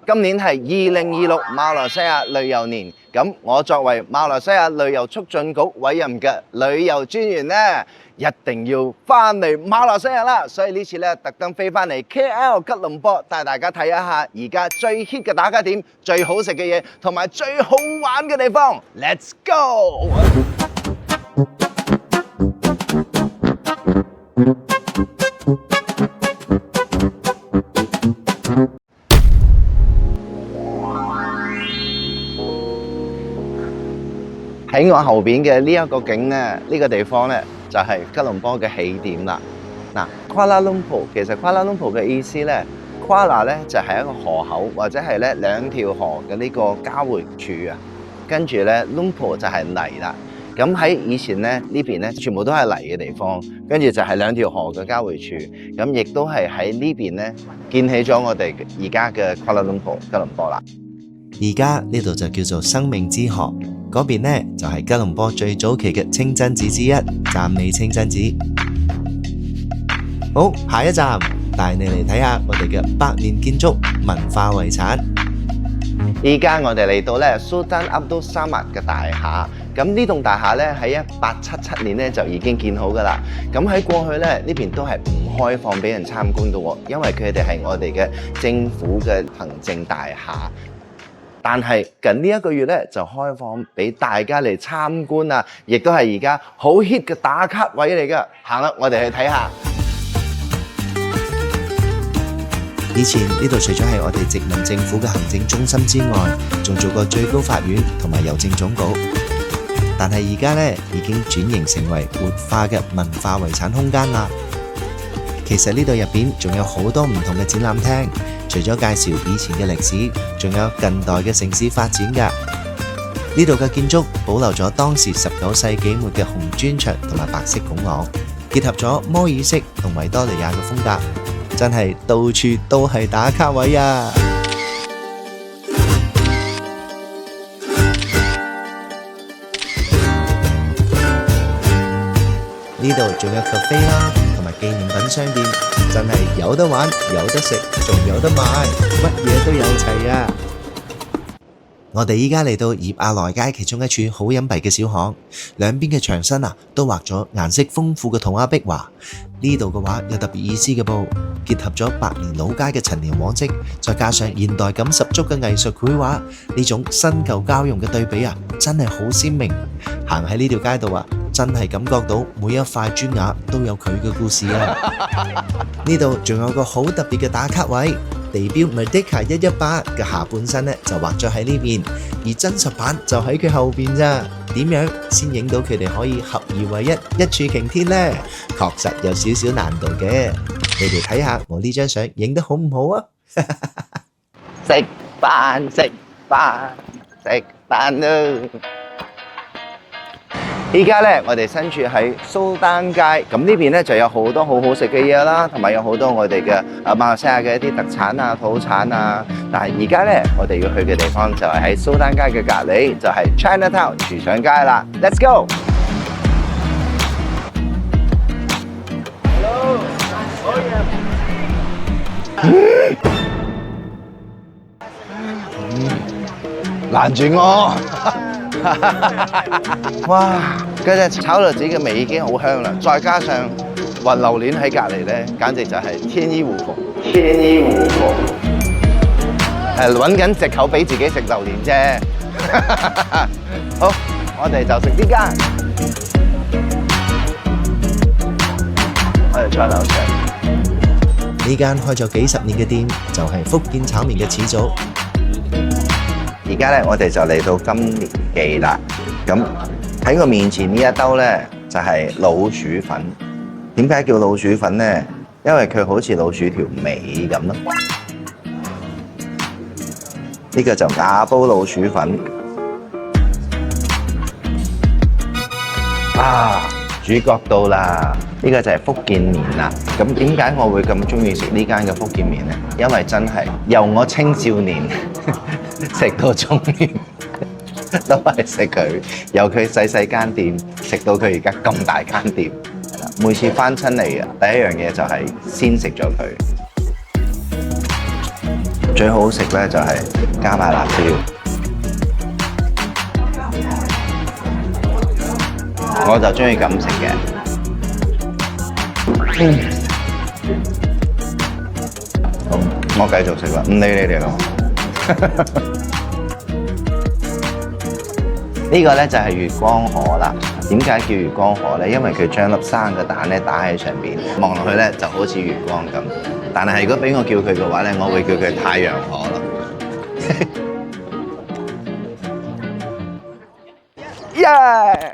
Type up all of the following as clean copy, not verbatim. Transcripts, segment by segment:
今年係2026馬來西亞旅遊年，咁我作為馬來西亞旅遊促進局委任嘅旅遊專員呢，一定要翻嚟馬來西亞啦，所以呢次咧特登飛翻嚟 KL 吉隆坡，帶大家睇一下而家最 hit 嘅打卡點、最好食嘅嘢同埋最好玩嘅地方。Let's go！喺我後邊嘅呢一個景呢，呢個地方呢，就係吉隆坡嘅起點啦。嗱，Kuala Lumpur 其實 Kuala Lumpur 嘅意思呢 Kuala 呢就係一個河口或者係咧兩條河嘅呢個交匯處啊。跟住呢 Lumpur 就係泥啦。咁喺以前呢呢邊呢全部都係泥嘅地方，跟住就係兩條河嘅交匯處。咁亦都係喺呢邊呢建起咗我哋而家嘅 Kuala Lumpur 吉隆坡啦。而家呢度就叫做生命之河，嗰邊呢就係吉隆坡最早期嘅清真寺之一——站里清真寺。好，下一站帶你嚟睇下我哋嘅百年建築文化遺產。而家我哋嚟到咧 Sultan Abdul Samad 嘅大廈，咁呢棟大廈咧喺1877年咧就已經建好噶啦。咁喺過去咧呢邊都係唔開放俾人參觀嘅喎，因為佢哋係我哋嘅政府嘅行政大廈。但係近呢一個月咧就開放俾大家嚟參觀啊，亦都係而家好 hit 嘅打卡位嚟㗎。行啦，我哋去睇下。以前呢度除咗係我哋殖民政府嘅行政中心之外，仲做過最高法院同埋郵政總局。但係而家呢已經轉型成為活化嘅文化遺產空間啦。其實呢度入邊仲有好多唔同嘅展覽廳。除咗介紹以前嘅歷史，仲有近代嘅城市發展㗎。呢度嘅建築保留咗當時19世紀末嘅紅磚牆同埋白色拱廊，結合咗摩爾式同維多利亞嘅風格，真係到處都係打卡位啊！呢度仲有咖啡啦，同埋紀念品商店。真係有得玩，有得食，仲有得買，乜嘢都有齊啊！我哋依家嚟到葉亞來街其中一處好隱蔽嘅小巷，兩邊嘅牆身都畫咗顏色豐富嘅塗鴉壁畫。呢度嘅畫有特別意思嘅噃，結合咗百年老街嘅陳年往跡，再加上現代感十足嘅藝術繪畫，呢種新舊交融嘅對比真係好鮮明。行喺呢條街道真係感覺到每一塊磚瓦都有佢嘅故事啊！呢度仲有個好特別嘅打卡位，地標 Merdeka 118嘅下半身就畫咗喺呢邊，而真實版就喺佢後邊咋。點樣先影到佢哋可以合而為一，一柱擎天呢？確實有少少難度嘅。你哋睇下我呢張相影得好唔好啊？食飯食飯食飯啦！依家咧，我哋身處喺蘇丹街，咁呢邊咧就有好多好好食嘅嘢啦，同埋有好多我哋嘅馬來西亞嘅一啲特產啊、土產啊。但係而家咧，我哋要去嘅地方就係喺蘇丹街嘅隔離，就係 Chinatown 廚上街啦。Let's go！ 攔住我！哇！嗰隻炒栗子嘅味已經好香啦，再加上雲榴蓮喺隔離咧，簡直就係天衣無縫。天衣無縫。揾緊藉口俾自己食榴蓮啫。好，我哋就食呢間。我哋再樓上。呢間開咗幾十年嘅店，就係福建炒麵嘅始祖。而家咧，我哋就嚟到金蓮記啦。咁喺我面前呢一兜咧，就係老鼠粉。點解叫老鼠粉咧？因為佢好似老鼠條尾咁咯。呢個就瓦煲老鼠粉。主角到啦！呢個就係福建麵啦。咁點解我會咁中意食呢間嘅福建麵咧？因為真係由我青少年食到中年，都係食佢，由佢細細間店食到佢而家咁大間店。每次翻親嚟，第一樣嘢就係先食咗佢。最好食咧就係加埋辣椒。我就中意咁食嘅。好，我繼續食啦，唔理你哋咯。呢個咧就係月光河啦。點解叫月光河咧？因為佢將粒生嘅蛋咧打喺上邊，望落去咧就好似月光咁。但係如果俾我叫佢嘅話咧，我會叫佢太陽河咯。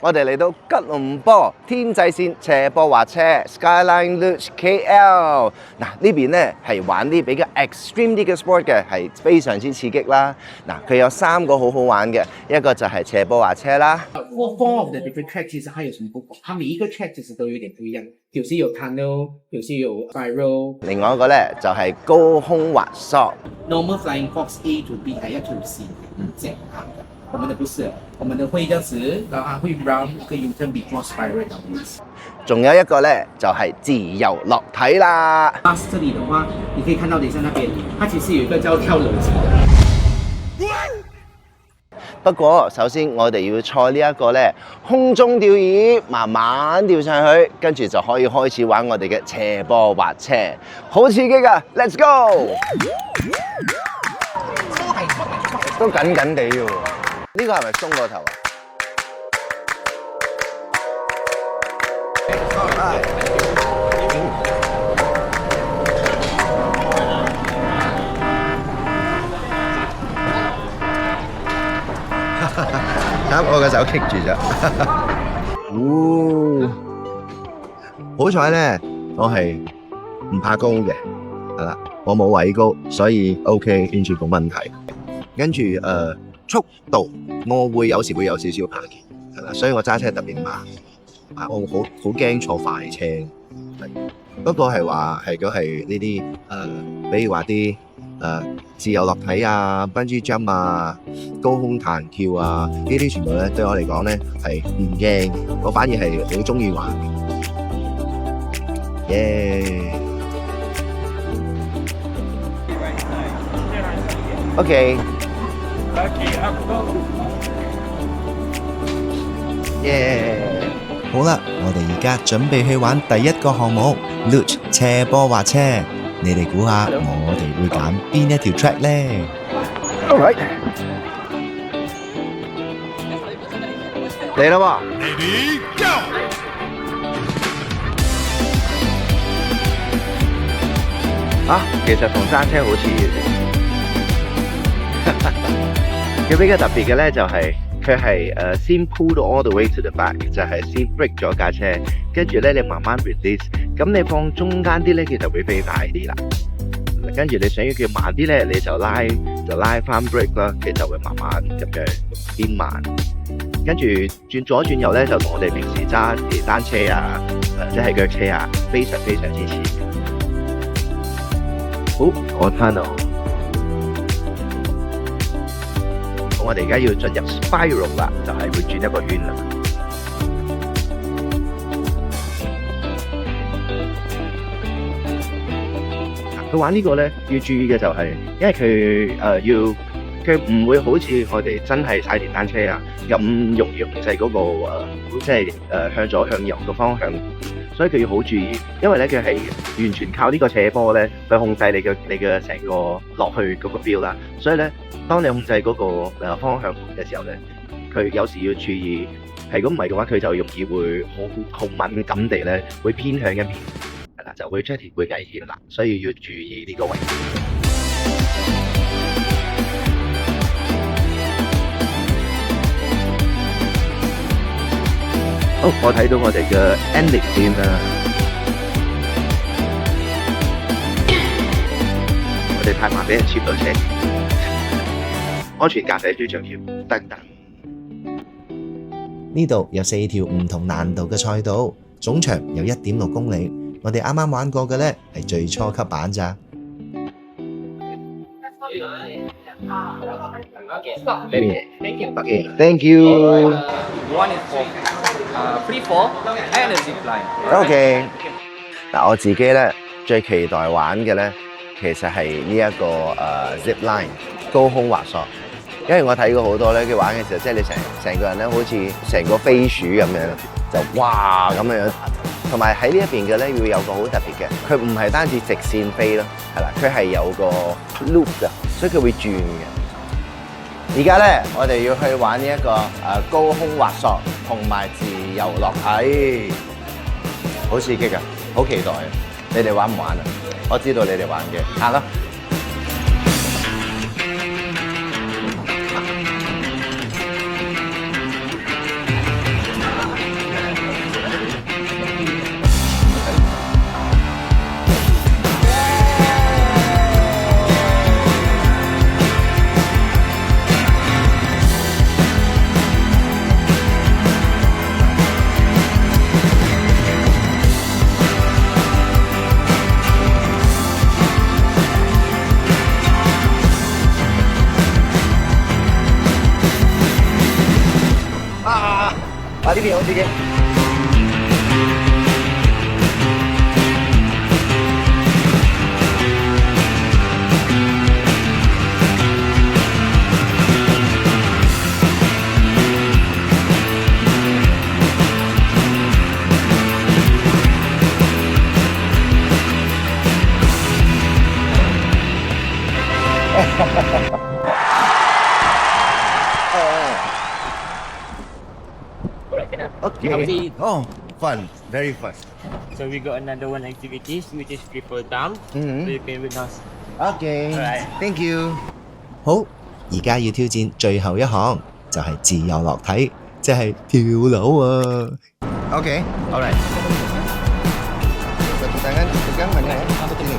我哋嚟到吉隆坡天際線斜坡滑車 Skyline Luge KL。嗱，呢邊咧係玩啲比較 extreme 啲嘅 sport 嘅，係非常之刺激啦。嗱，佢有3個好好玩嘅，一個就係斜坡滑車啦。Four of the different tracks 其實它有什麼不同？它每一個 track 其實都有點不一樣，有時有 tunnel，有時有 spiral。另外一個咧就係高空滑索。Normal flying fox A to B 係一條線這樣行的，我們的不是，我們的會這樣子，然後它會 round 一個 U-turn before spiral downwards。仲有一個咧就係自由落體啦。Bus 這裡的話，你可以看到等一下那邊，它其實有一個叫跳樓機的。不過首先我哋要坐呢一個咧空中吊椅，慢慢吊上去，跟住就可以開始玩我哋嘅斜坡滑車，好刺激啊 ！Let's go！ 都緊緊地喎，呢個係咪鬆過頭啊？啱，我個手棘住咗。好彩咧，我係唔怕高嘅，係啦，我冇畏高，所以 OK， 完全冇問題。跟住速度，我會有時會有少少怕嘅，係啦，所以我揸車特別慢。我好驚坐快車。不過係話係呢啲比如話啲自由落體啊、bungee jump 啊、高空彈跳啊，呢啲全部咧對我嚟講咧係唔驚，我反而係好中意玩。OK。好啦，我哋而家準備去玩第一個項目 Luge 斜坡滑車，你哋估下我哋會揀邊一條 track 呢？ Alright， 嚟啦喎 ！Ready go！ 其實同揸車好似嘅。佢比較特別嘅咧就係佢係先 pull 到 all the way to the back， 就係先 break 咗架車，跟住咧你慢慢 release， 咁你放中間啲咧，佢就會飛快啲啦。跟住你想要佢慢啲咧，你就拉翻 break 啦，佢就會慢慢咁樣變慢。跟住轉左轉右咧，就同我哋平時揸電單車啊，或者係腳車啊，非常非常之似。好，我睇到。我哋而家要進入 spiral 啦，就係會轉一個圈啦。佢玩呢個咧要注意嘅就係，因為佢唔會好似我哋真係踩電單車啊咁容易控制嗰個即係向左向右個方向，所以佢要好注意，因為咧佢係完全靠呢個斜坡咧去控制你嘅成個落去嗰個 feel 啦，所以咧。當你控制嗰個方向嘅時候咧，佢有時要注意，係如果唔係嘅話，佢就容易會好敏感地咧，會偏向一邊，係啦，就會出現會危險啦，所以要注意呢個位置。好，我睇到我哋嘅 ending 先啦，我哋太慢俾人超到車。安全駕駛非常要得㗎。呢度有4條唔同難度嘅賽道，總長有 1.6 公里。我哋啱啱玩過嘅呢係最初級版咋。Thank you. One is for free fall and a zip line. OK。嗱，我自己咧最期待玩嘅咧其實係呢一個zip line 高空滑索。因為我睇過好多咧，佢玩嘅時候，即係你成個人咧，好似成個飛鼠咁樣，就哇咁樣。同埋喺呢一邊嘅咧，要有個好特別嘅，佢唔係單止直線飛咯，係啦，佢係有個 loop 㗎，所以佢會轉嘅。而家咧，我哋要去玩呢一個高空滑索同埋自由落體，好刺激啊！好期待啊！你哋玩唔玩啊？我知道你哋玩嘅，行啦！呢邊好刺激。Okay. Oh, fun. Very fun. So we got another one activities which is triple dump. Mhm. So you can with us. Okay. Alright. Thank you. 好，而家要挑戰最後一項，就係自由落體，即係跳樓啊！ Okay. Alright. Satu tangan pegang mana ya? Sini.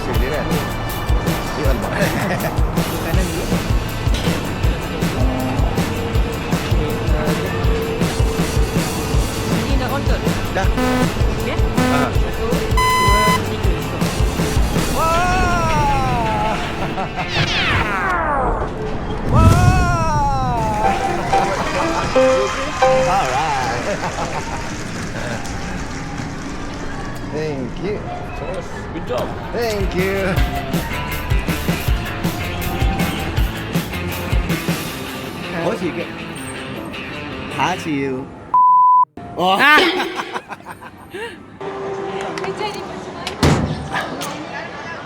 Sini dah. Ini Allah. Dah. Wah! Alright. Thank you. Good job. Thank you. 好刺激，下一次要。哇！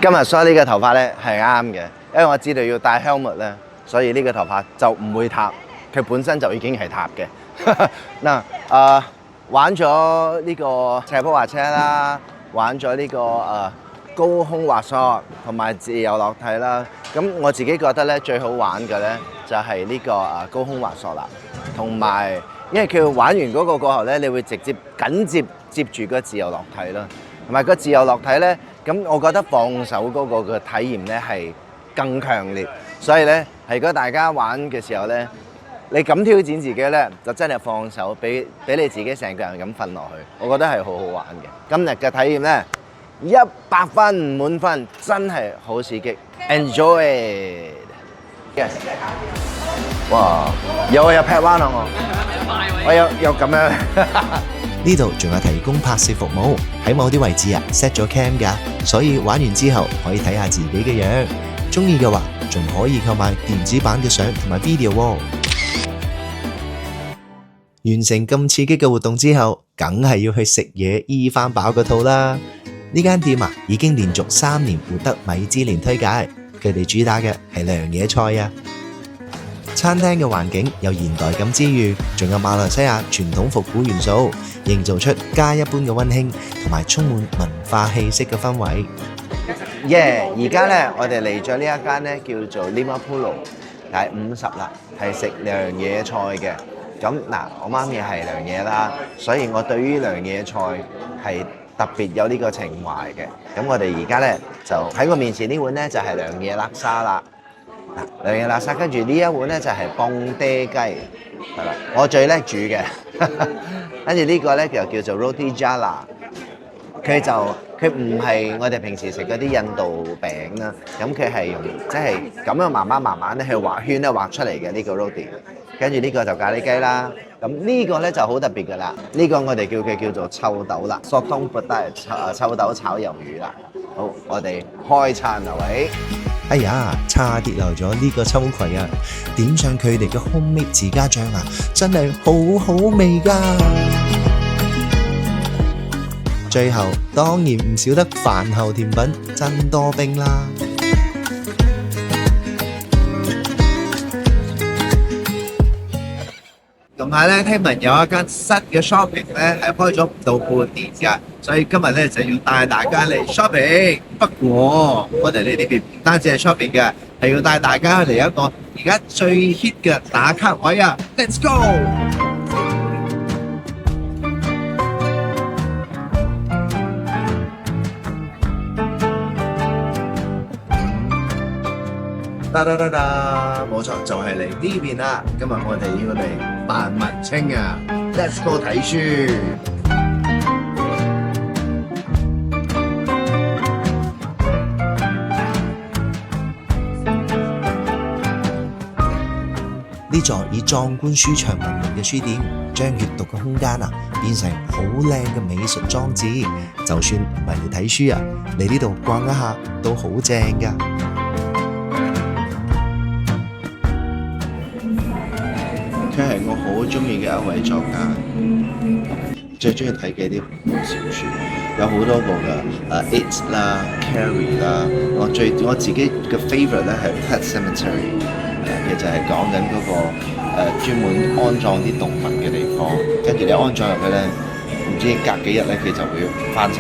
今日梳呢個頭髮咧係啱嘅，因為我知道要戴 helmet 咧，所以呢個頭髮就唔會塌，佢本身就已經係塌嘅。嗱，玩咗呢個斜坡滑車啦，玩咗呢個高空滑索同埋自由落體啦。咁我自己覺得咧最好玩嘅咧就係呢個高空滑索啦，同埋因為佢玩完嗰個過後咧，你會直接緊接住個自由落體啦，同埋個自由落體咧，咁我覺得放手嗰個嘅體驗咧係更強烈，所以咧係如果大家玩嘅時候咧，你咁挑戰自己咧，就真係放手，俾你自己成個人咁瞓落去，我覺得係好好玩嘅。今日嘅體驗咧，100分滿分，真係好刺激 ，enjoy！ 哇！有劈彎啊我有咁樣。呢度仲有提供拍攝服務，喺某啲位置set 咗 cam 㗎，所以玩完之後可以睇下自己嘅樣。鍾意嘅話，仲可以購買電子版嘅相同埋 video 喎。完成咁刺激嘅活動之後，梗係要去食嘢醫返飽個肚啦。呢間店已經連續3年獲得米芝蓮推介，佢哋主打嘅係涼野菜啊。餐廳嘅環境有現代感之餘，仲有馬來西亞傳統復古元素，營造出家一般嘅溫馨同埋充滿文化氣息嘅氛圍。而家咧我哋嚟咗呢一間咧叫做 Lima Pulo， 係50啦，係食涼野菜嘅。咁嗱，我媽咪係涼野啦，所以我對於涼野菜係特別有呢個情懷嘅。咁我哋而家咧就喺我面前呢碗咧就係涼野叻沙啦。涼野叻沙，跟住呢一碗咧就係蹦爹雞，係啦，我最叻煮嘅。跟住呢個咧就叫做 Roti Jala， 佢唔係我哋平時食嗰啲印度餅啦，咁佢係用即係咁樣慢慢咧去畫圈咧畫出嚟嘅呢個 roti。跟住呢個就咖喱雞啦，咁咁呢個咧就好特別㗎啦，呢個我哋叫做臭豆啦 ，sotong petai 臭豆炒魷魚啦。好，我哋開餐啦，喂！哎呀，差啲漏咗呢個秋葵啊！點上佢哋嘅 homemade 自家醬啊，真係好好味㗎！最後當然唔少得飯後甜品珍多冰啦。同埋咧，聽聞有一間新嘅 shopping 咧係開咗唔到半年㗎，所以今日咧就要帶大家嚟 shopping。不過我哋呢邊唔單止係 shopping 嘅，係要帶大家嚟一個而家最 hit 嘅打卡位啊 ！Let's go！冇錯，就係嚟呢邊啦。今日我哋要嚟扮文青啊 ！Let's go 睇書。呢座以壯觀書場聞名嘅書店，將閱讀嘅空間啊變成好靚嘅美術裝置。就算唔係嚟睇書啊，嚟呢度逛一下都好正㗎。佢係我好中意嘅一位作家，最中意睇嘅啲小説，有好多個㗎，It 啦、Carrie 啦，我自己嘅 favourite 咧係 Pet Cemetery，其實就係講緊嗰個專門安葬啲動物嘅地方，跟住你安葬入去咧，唔知隔幾日咧佢就會翻生。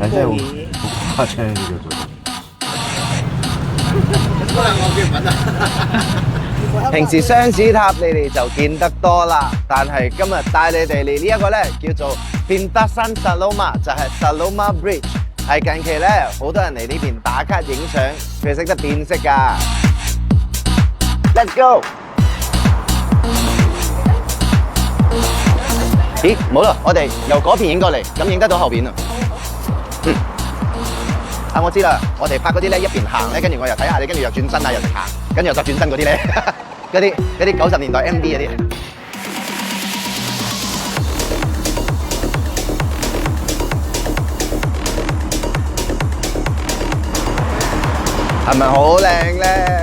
你真係好誇張呢個做。平時雙子塔你哋就見得多啦，但係今日帶你哋嚟呢一個咧叫做 Pintasan Saloma， 就係 Saloma Bridge， 係近期咧好多人嚟呢邊打卡影相，佢識得變色㗎。Let's go！ 咦，冇啦，我哋由嗰邊影過嚟，咁影得到後邊啊。我知啦，我哋拍嗰啲咧一邊行咧，跟住我又睇下你，跟住又轉身啊，又行，跟住又再轉身嗰啲咧，嗰啲90年代 MV 嗰啲。係咪好靚咧？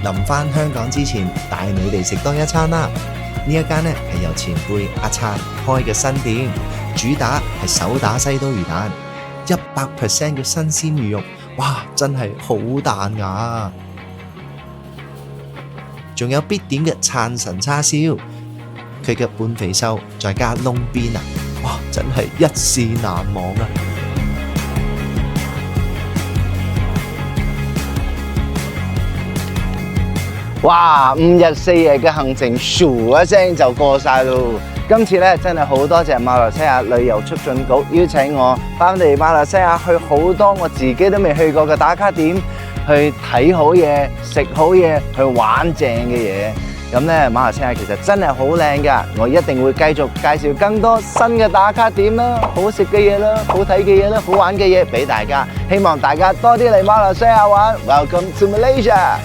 臨返香港之前，帶你哋食多一餐啦！呢一間呢係由前輩阿燦開嘅新店，主打係手打西刀魚蛋，100% 嘅新鮮魚肉，哇！真係好彈牙！仲有必點嘅燦神叉燒，佢嘅半肥瘦再加窿邊啊，哇！真係一試難忘啊！哇！5日4夜嘅行程，咻一聲就過晒咯。今次咧真係好多謝馬來西亞旅遊促進局邀請我翻嚟馬來西亞，去好多我自己都未去過嘅打卡點，去睇好嘢、食好嘢、去玩正嘅嘢。咁咧馬來西亞其實真係好靚㗎，我一定會繼續介紹更多新嘅打卡點啦、好食嘅嘢啦、好睇嘅嘢啦、好玩嘅嘢俾大家。希望大家多啲嚟馬來西亞玩。Welcome to Malaysia！